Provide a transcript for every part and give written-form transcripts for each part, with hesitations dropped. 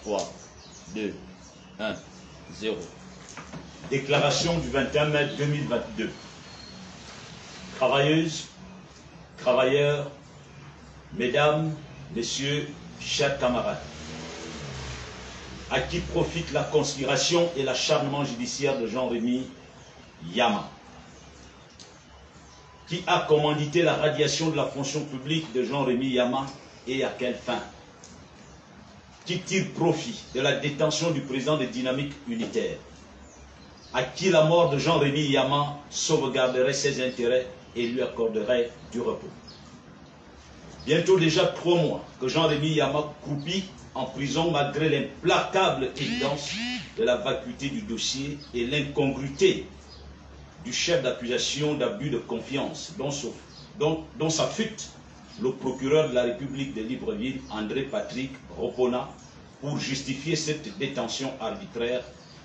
3, 2, 1, 0. Déclaration du 21 mai 2022. Travailleuses, travailleurs, mesdames, messieurs, chers camarades, à qui profite la conspiration et l'acharnement judiciaire de Jean-Rémy Yama, qui a commandité la radiation de la fonction publique de Jean-Rémy Yama et à quelle fin? Qui tire profit de la détention du président de Dynamique Unitaire, à qui la mort de Jean-Rémy Yama sauvegarderait ses intérêts et lui accorderait du repos. Bientôt déjà 3 mois que Jean-Rémy Yama croupit en prison malgré l'implacable évidence de la vacuité du dossier et l'incongruité du chef d'accusation d'abus de confiance dont s'affûte le procureur de la République de Libreville, André Patrick Ropona, pour justifier cette détention arbitraire,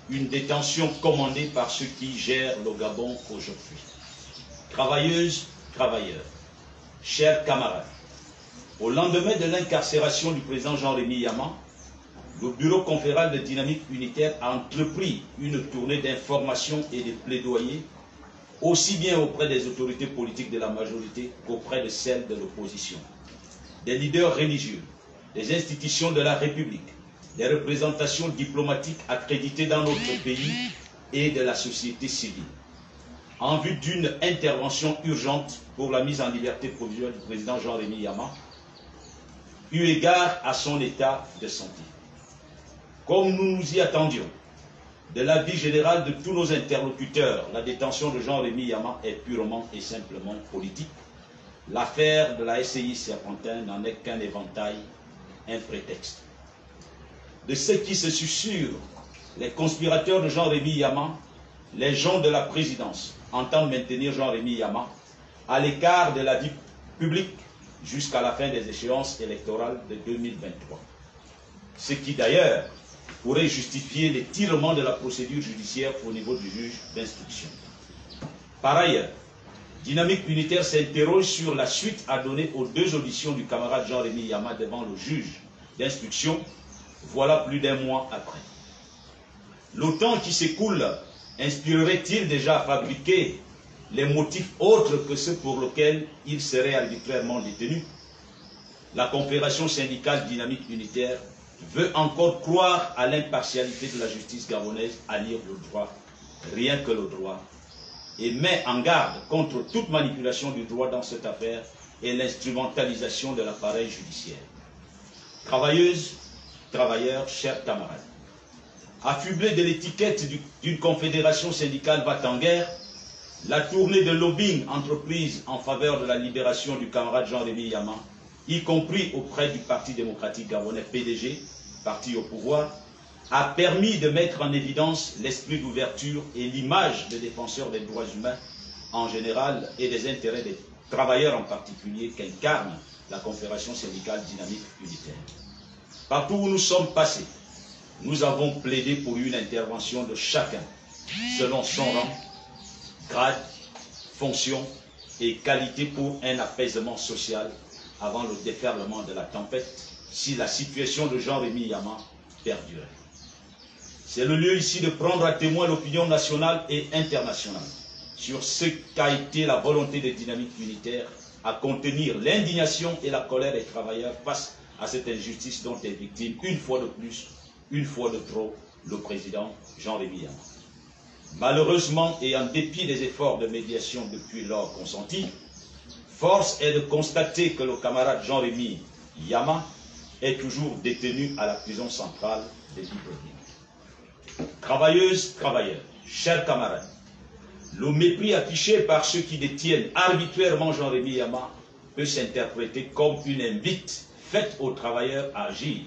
une détention commandée par ceux qui gèrent le Gabon aujourd'hui. Travailleuses, travailleurs, chers camarades, au lendemain de l'incarcération du président Jean-Rémy Yama, le bureau confédéral de Dynamique Unitaire a entrepris une tournée d'information et de plaidoyer aussi bien auprès des autorités politiques de la majorité qu'auprès de celles de l'opposition, des leaders religieux, des institutions de la République, des représentations diplomatiques accréditées dans notre pays et de la société civile, en vue d'une intervention urgente pour la mise en liberté provisoire du président Jean-Rémy Yama, eu égard à son état de santé. Comme nous nous y attendions, de l'avis général de tous nos interlocuteurs, la détention de Jean-Rémy Yama est purement et simplement politique. L'affaire de la SCI Serpentin n'en est qu'un éventail, un prétexte. De ceux qui se susurrent, les conspirateurs de Jean-Rémy Yama, les gens de la présidence, entendent maintenir Jean-Rémy Yama à l'écart de la vie publique jusqu'à la fin des échéances électorales de 2023. Ce qui d'ailleurs pourrait justifier l'étirement de la procédure judiciaire au niveau du juge d'instruction. Par ailleurs, Dynamique Unitaire s'interroge sur la suite à donner aux 2 auditions du camarade Jean-Rémy Yama devant le juge d'instruction, voilà plus d'1 mois après. Le temps qui s'écoule inspirerait-il déjà à fabriquer les motifs autres que ceux pour lesquels il serait arbitrairement détenu? La Confédération syndicale Dynamique Unitaire veut encore croire à l'impartialité de la justice gabonaise à lire le droit, rien que le droit, et met en garde contre toute manipulation du droit dans cette affaire et l'instrumentalisation de l'appareil judiciaire. Travailleuses, travailleurs, chers camarades, affublés de l'étiquette d'une confédération syndicale va-t-en-guerre, la tournée de lobbying entreprise en faveur de la libération du camarade Jean-Rémy Yama, y compris auprès du Parti démocratique gabonais PDG, parti au pouvoir, a permis de mettre en évidence l'esprit d'ouverture et l'image des défenseurs des droits humains en général et des intérêts des travailleurs en particulier qu'incarne la Confédération syndicale Dynamique Unitaire. Partout où nous sommes passés, nous avons plaidé pour une intervention de chacun, selon son rang, grade, fonction et qualité pour un apaisement social avant le déferlement de la tempête, si la situation de Jean-Rémy Yama perdurait. C'est le lieu ici de prendre à témoin l'opinion nationale et internationale sur ce qu'a été la volonté des Dynamiques Unitaires à contenir l'indignation et la colère des travailleurs face à cette injustice dont est victime, une fois de plus, une fois de trop, le président Jean-Rémy Yama. Malheureusement, et en dépit des efforts de médiation depuis lors consentis, force est de constater que le camarade Jean-Rémy Yama est toujours détenu à la prison centrale de Libreville. Travailleuses, travailleurs, chers camarades, le mépris affiché par ceux qui détiennent arbitrairement Jean-Rémy Yama peut s'interpréter comme une invite faite aux travailleurs à agir.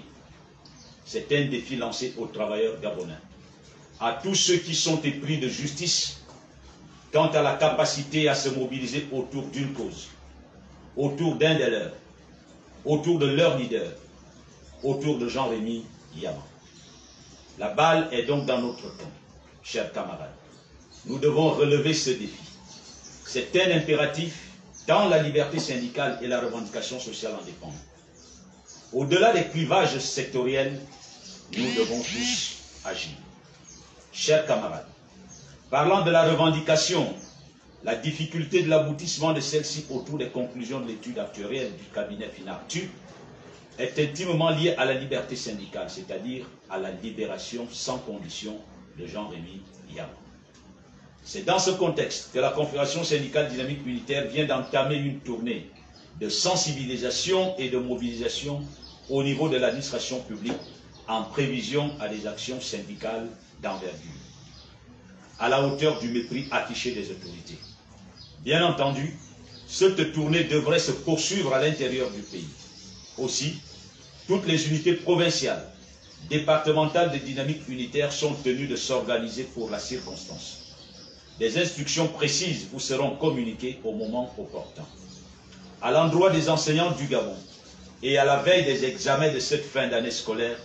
C'est un défi lancé aux travailleurs gabonais, à tous ceux qui sont épris de justice quant à la capacité à se mobiliser autour d'une cause, autour d'un des leurs, autour de leur leader, autour de Jean-Rémy Yama. La balle est donc dans notre camp, chers camarades. Nous devons relever ce défi. C'est un impératif, tant la liberté syndicale et la revendication sociale en dépendent. Au-delà des clivages sectoriels, nous devons tous agir. Chers camarades, parlant de la revendication, la difficulté de l'aboutissement de celle-ci autour des conclusions de l'étude actuarielle du cabinet Finartu est intimement liée à la liberté syndicale, c'est-à-dire à la libération sans condition de Jean-Rémy Yama. C'est dans ce contexte que la Confédération syndicale dynamique unitaire vient d'entamer une tournée de sensibilisation et de mobilisation au niveau de l'administration publique en prévision à des actions syndicales d'envergure, à la hauteur du mépris affiché des autorités. Bien entendu, cette tournée devrait se poursuivre à l'intérieur du pays. Aussi, toutes les unités provinciales, départementales de dynamique unitaire sont tenues de s'organiser pour la circonstance. Des instructions précises vous seront communiquées au moment opportun. À l'endroit des enseignants du Gabon et à la veille des examens de cette fin d'année scolaire,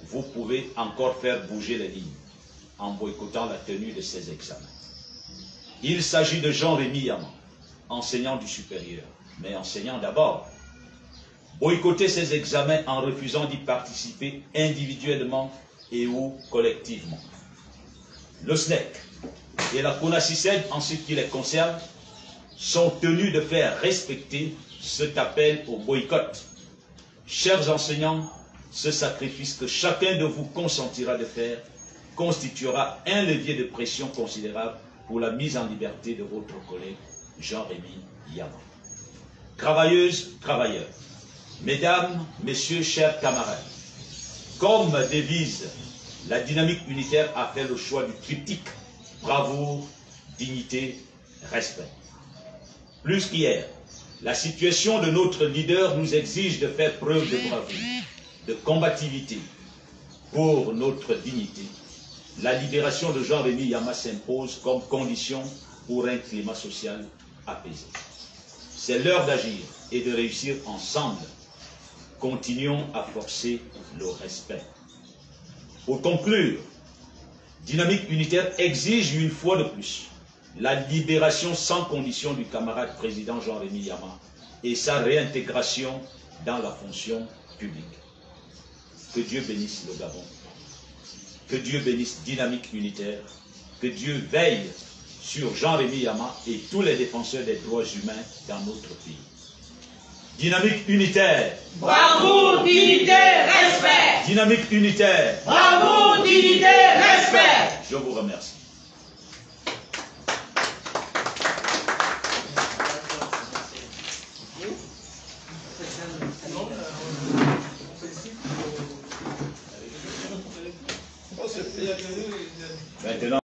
vous pouvez encore faire bouger les lignes en boycottant la tenue de ces examens. Il s'agit de Jean-Rémy Yama, enseignant du supérieur, mais enseignant d'abord. Boycotter ces examens en refusant d'y participer individuellement et ou collectivement. Le SNEC et la CONACYCED, en ce qui les concerne, sont tenus de faire respecter cet appel au boycott. Chers enseignants, ce sacrifice que chacun de vous consentira de faire constituera un levier de pression considérable pour la mise en liberté de votre collègue Jean-Rémy Yama. Travailleuses, travailleurs, mesdames, messieurs, chers camarades, comme devise, la dynamique unitaire a fait le choix du triptyque bravoure, dignité, respect. Plus qu'hier, la situation de notre leader nous exige de faire preuve de bravoure, de combativité pour notre dignité. La libération de Jean-Rémy Yama s'impose comme condition pour un climat social apaisé. C'est l'heure d'agir et de réussir ensemble. Continuons à forcer le respect. Pour conclure, Dynamique unitaire exige une fois de plus la libération sans condition du camarade président Jean-Rémy Yama et sa réintégration dans la fonction publique. Que Dieu bénisse le Gabon. Que Dieu bénisse Dynamique unitaire. Que Dieu veille sur Jean-Rémy Yama et tous les défenseurs des droits humains dans notre pays. Dynamique unitaire. Bravo, dignité, respect. Dynamique unitaire. Bravo, dignité, respect. Je vous remercie. Maintenant.